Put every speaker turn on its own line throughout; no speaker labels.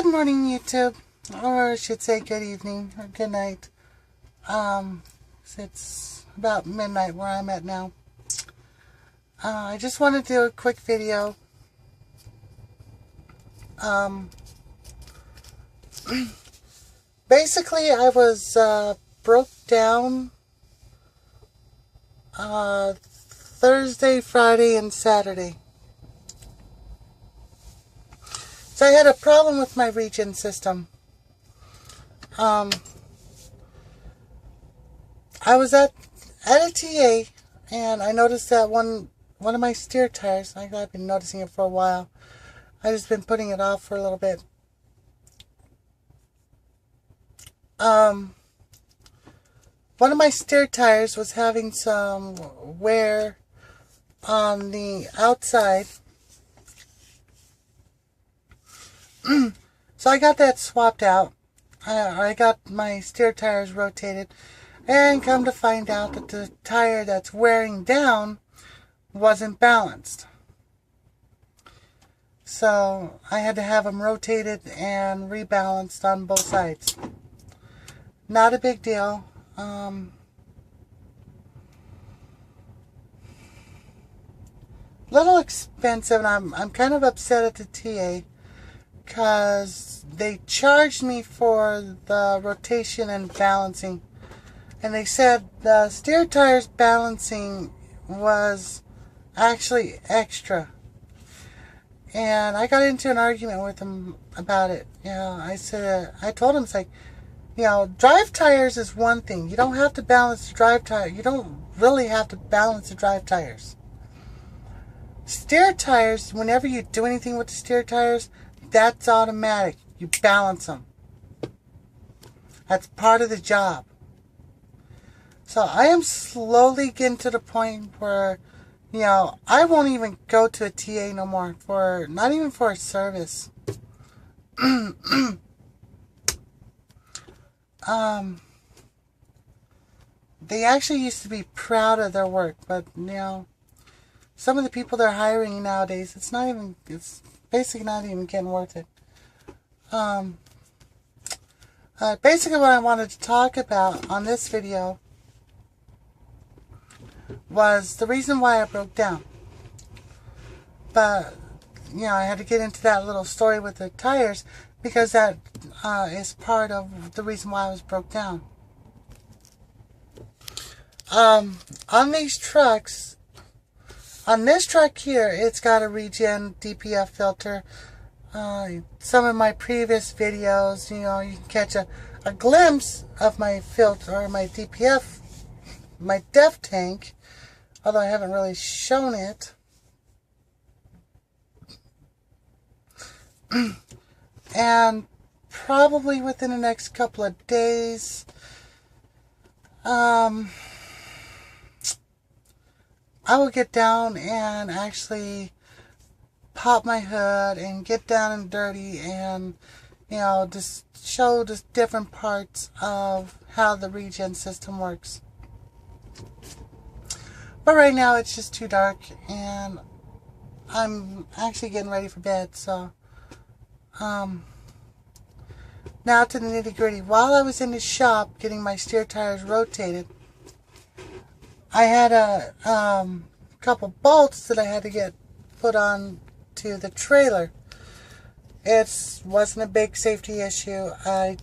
Good morning, YouTube, or I should say good evening or good night. It's about midnight where I'm at now. I just want to do a quick video. Basically, I was broke down Thursday, Friday, and Saturday. So I had a problem with my Regen system. I was at a TA, and I noticed that one of my steer tires, I've been noticing it for a while. I've just been putting it off for a little bit. One of my steer tires was having some wear on the outside. So I got that swapped out. I got my steer tires rotated, and come to find out that the tire that's wearing down wasn't balanced. So I had to have them rotated and rebalanced on both sides. Not a big deal. Little expensive, and I'm kind of upset at the TA because they charged me for the rotation and balancing, and they said the steer tires balancing was actually extra. And I got into an argument with them about it. I told them, it's like, drive tires is one thing. You don't have to balance the drive tire. You don't really have to balance the drive tires. Steer tires, whenever you do anything with the steer tires, that's automatic. You balance them. That's part of the job. So I am slowly getting to the point where, I won't even go to a TA no more, not even for a service. They actually used to be proud of their work, but some of the people they're hiring nowadays, it's basically not even getting worth it. Basically what I wanted to talk about on this video was the reason why I broke down. But, I had to get into that little story with the tires because that is part of the reason why I was broke down. On these trucks, on this truck here, it's got a Regen DPF filter. Some of my previous videos, you can catch a glimpse of my filter, or my DPF, my DEF tank, although I haven't really shown it. And probably within the next couple of days, I will get down and actually pop my hood and get down and dirty and, just show just different parts of how the Regen system works. But right now it's just too dark and I'm actually getting ready for bed, so now to the nitty gritty. While I was in the shop getting my steer tires rotated, I had a couple bolts that I had to get put on to the trailer. It wasn't a big safety issue. I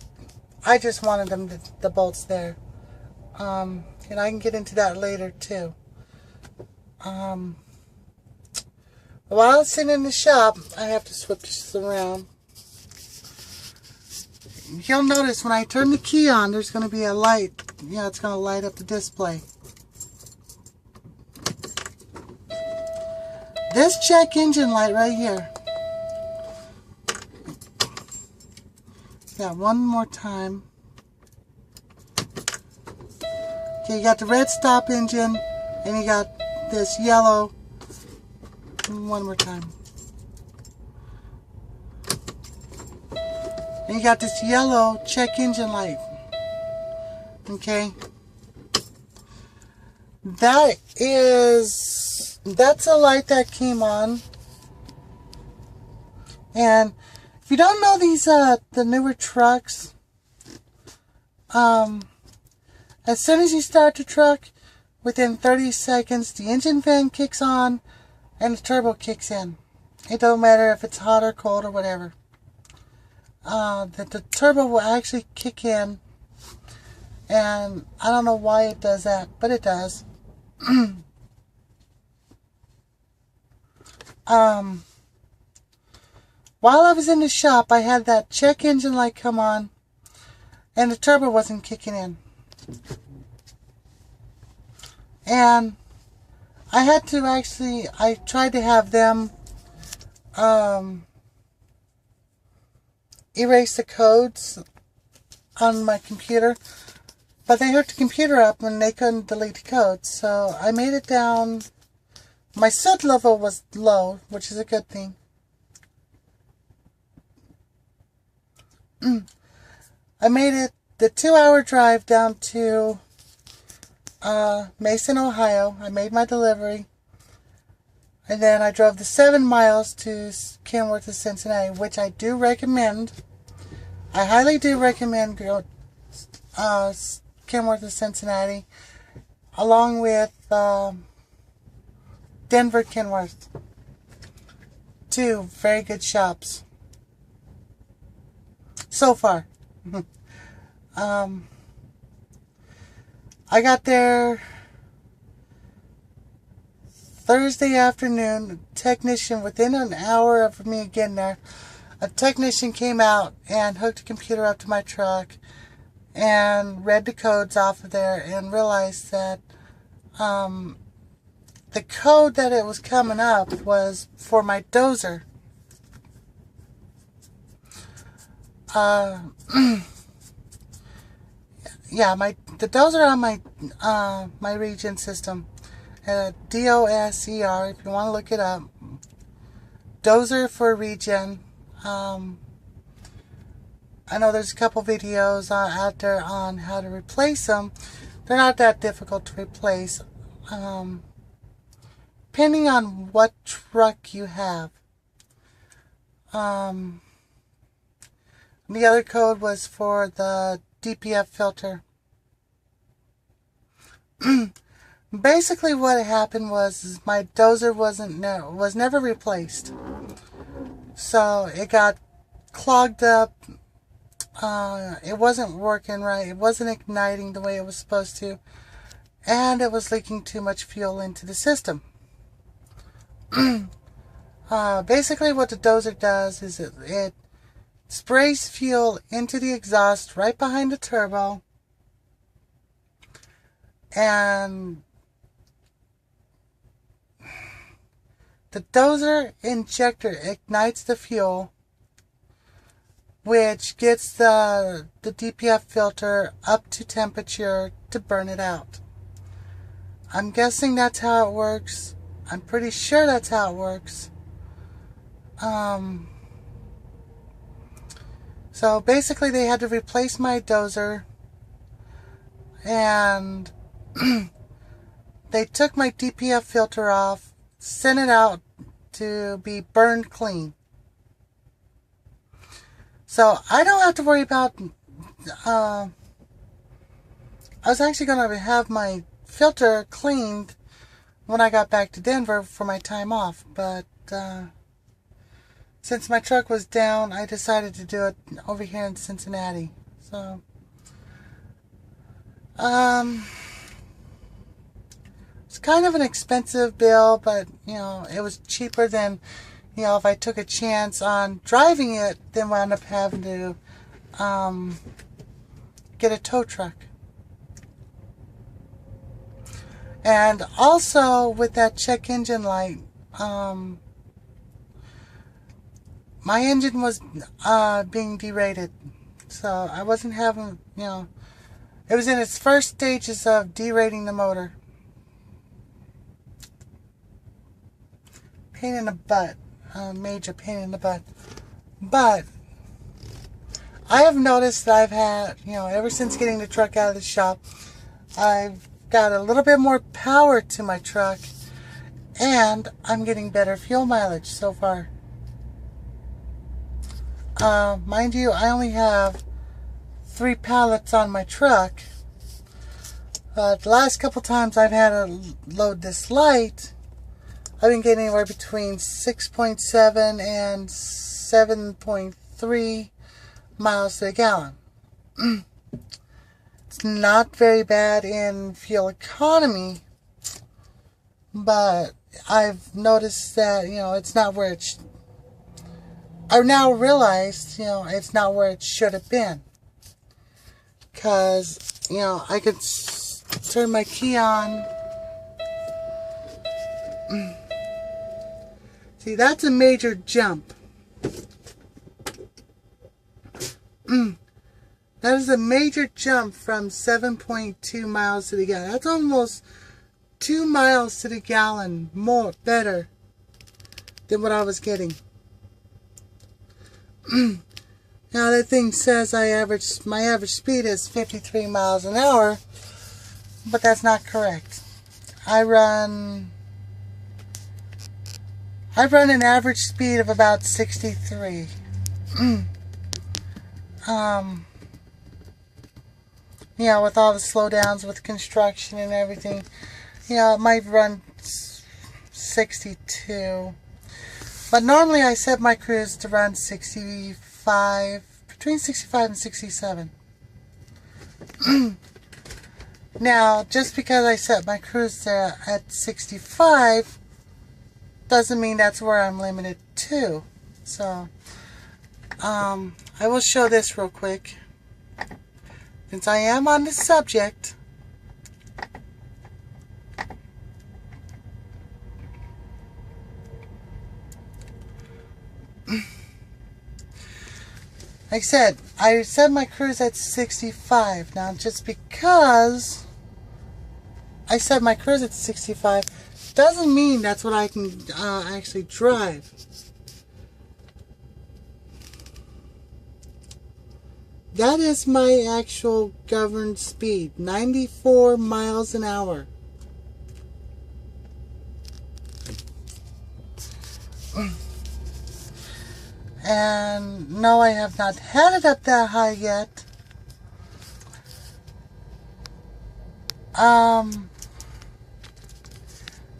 just wanted the bolts there. And I can get into that later too. While I was sitting in the shop, I have to switch this around. You'll notice when I turn the key on, there's going to be a light. It's going to light up the display. This check engine light right here. Got one more time. Okay, you got the red stop engine, and you got this yellow. One more time. And you got this yellow check engine light. Okay. That's a light that came on. And If you don't know these, the newer trucks, as soon as you start the truck, within 30 seconds, the engine fan kicks on and the turbo kicks in. It don't matter if it's hot or cold or whatever. The turbo will actually kick in, and I don't know why it does that, but it does. While I was in the shop, I had that check engine light come on, and the turbo wasn't kicking in. And I had to actually, I tried to have them erase the codes on my computer, but they hooked the computer up and they couldn't delete the codes. So I made it down. My soot level was low, which is a good thing. I made it the 2-hour drive down to Mason, Ohio. I made my delivery. And then I drove the 7 miles to Kenworth of Cincinnati, which I do recommend. I highly do recommend Kenworth of Cincinnati, along with Denver Kenworth. 2 very good shops. So far. I got there Thursday afternoon. Technician, within an hour of me getting there, a technician came out and hooked the computer up to my truck and read the codes off of there and realized that the code that it was coming up was for my dozer. Yeah, the dozer on my Regen system, DOSER, if you want to look it up, dozer for Regen. I know there's a couple videos out there on how to replace them. They're not that difficult to replace, depending on what truck you have. The other code was for the DPF filter. Basically what happened was my dozer was never replaced. So it got clogged up. It wasn't working right. It wasn't igniting the way it was supposed to. And it was leaking too much fuel into the system. Basically what the dozer does is it sprays fuel into the exhaust right behind the turbo, and the dozer injector ignites the fuel, which gets the DPF filter up to temperature to burn it out. I'm guessing that's how it works. I'm pretty sure that's how it works. So basically they had to replace my dozer, and they took my DPF filter off, sent it out to be burned clean. So I don't have to worry about, I was actually going to have my filter cleaned when I got back to Denver for my time off, but since my truck was down, I decided to do it over here in Cincinnati. So, it's kind of an expensive bill, but, you know, it was cheaper than, you know, if I took a chance on driving it, then wound up having to, get a tow truck. And also, with that check engine light, my engine was being derated, so I wasn't having, you know, it was in its first stages of derating the motor. Pain in the butt, major pain in the butt. But I have noticed that I've had, you know, ever since getting the truck out of the shop, I've got a little bit more power to my truck, and I'm getting better fuel mileage so far. Mind you, I only have 3 pallets on my truck. The last couple times I've had to load this light, I've been getting anywhere between 6.7 and 7.3 miles to the gallon. It's not very bad in fuel economy, but I've noticed that, it's not where I've now realized, it's not where it should have been. Because, I could turn my key on. See, that's a major jump. That is a major jump from 7.2 miles to the gallon. That's almost 2 miles to the gallon better than what I was getting. Now that thing says my average speed is 53 miles an hour, but that's not correct. I run an average speed of about 63. With all the slowdowns with construction and everything, it might run 62. But normally I set my cruise to run 65, between 65 and 67. Now, just because I set my cruise there at 65 doesn't mean that's where I'm limited to. So, I will show this real quick. Since I am on the subject, like I said, I set my cruise at 65. Now, just because I set my cruise at 65 doesn't mean that's what I can actually drive. That is my actual governed speed, 94 miles an hour. And no, I have not had it up that high yet.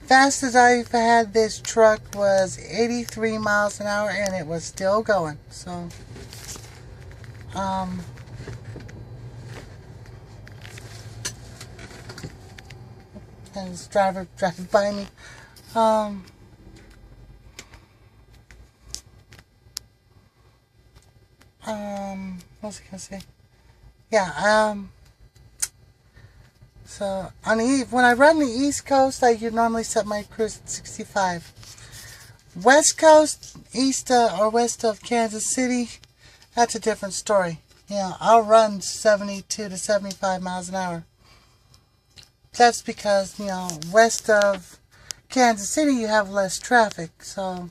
Fastest I've had this truck was 83 miles an hour, and it was still going. So, and this driver driving by me. What was I gonna say? Yeah, so when I run the East Coast, I normally set my cruise at 65. West Coast, east or west of Kansas City, that's a different story. I'll run 72 to 75 miles an hour. That's because, west of Kansas City you have less traffic. So,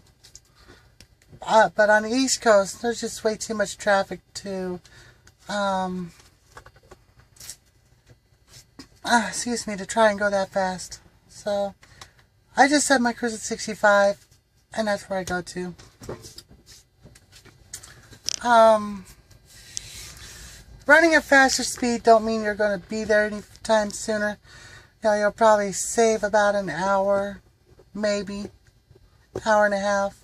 but on the East Coast, there's just way too much traffic to, to try and go that fast. So, I just set my cruise at 65, and that's where I go to. Running at faster speed don't mean you're going to be there anytime sooner. You'll probably save about an hour, maybe, hour and a half.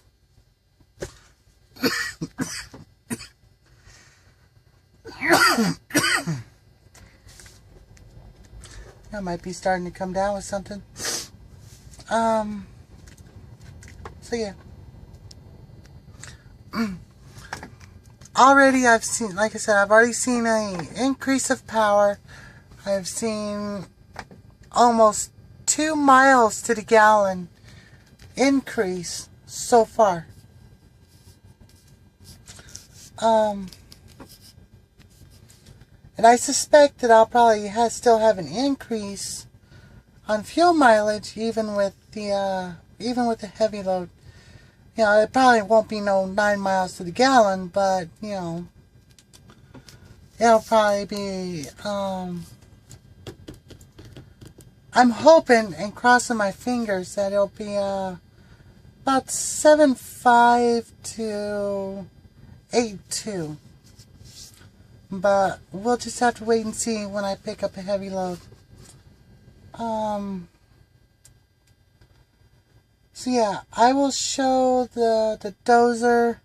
I might be starting to come down with something. So yeah. Already I've seen, like I said, I've already seen an increase of power. I've seen almost 2 miles to the gallon increase so far. And I suspect that I'll probably still have an increase on fuel mileage even with the heavy load. It probably won't be no 9 miles to the gallon, but it'll probably be I'm hoping and crossing my fingers that it'll be about 7.5 to ate too. But we'll just have to wait and see when I pick up a heavy load. So yeah, I will show the dozer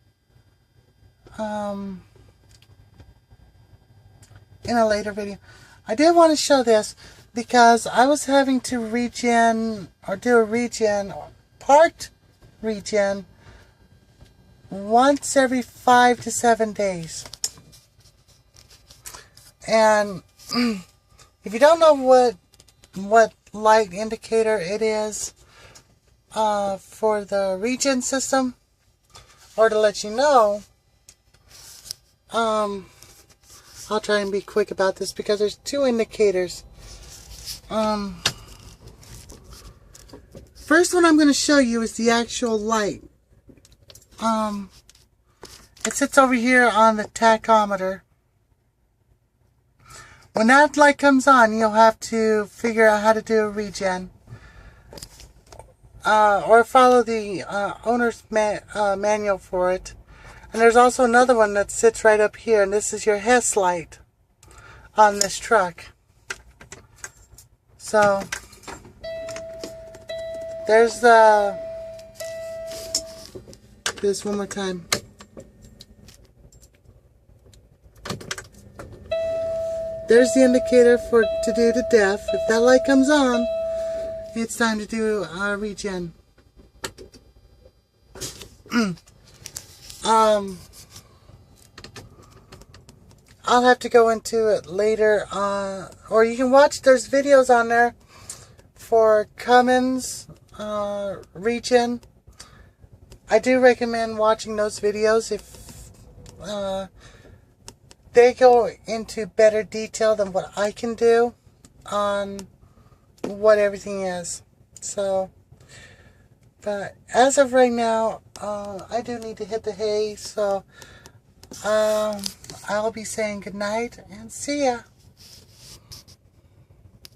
in a later video. I did want to show this because I was having to regen or do a regen, part regen, once every 5 to 7 days. And if you don't know what light indicator it is for the regen system, or to let you know, I'll try and be quick about this because there's 2 indicators. First one I'm going to show you is the actual light. It sits over here on the tachometer. When that light comes on, you'll have to figure out how to do a regen. Or follow the owner's manual for it. And there's also another one that sits right up here, and this is your Hess light on this truck. So, there's the... Do this one more time. There's the indicator to do the def. If that light comes on, it's time to do a regen. I'll have to go into it later, or you can watch, there's videos on there for Cummins regen. I do recommend watching those videos if they go into better detail than what I can do on what everything is. So, but as of right now, I do need to hit the hay, so I'll be saying goodnight and see ya.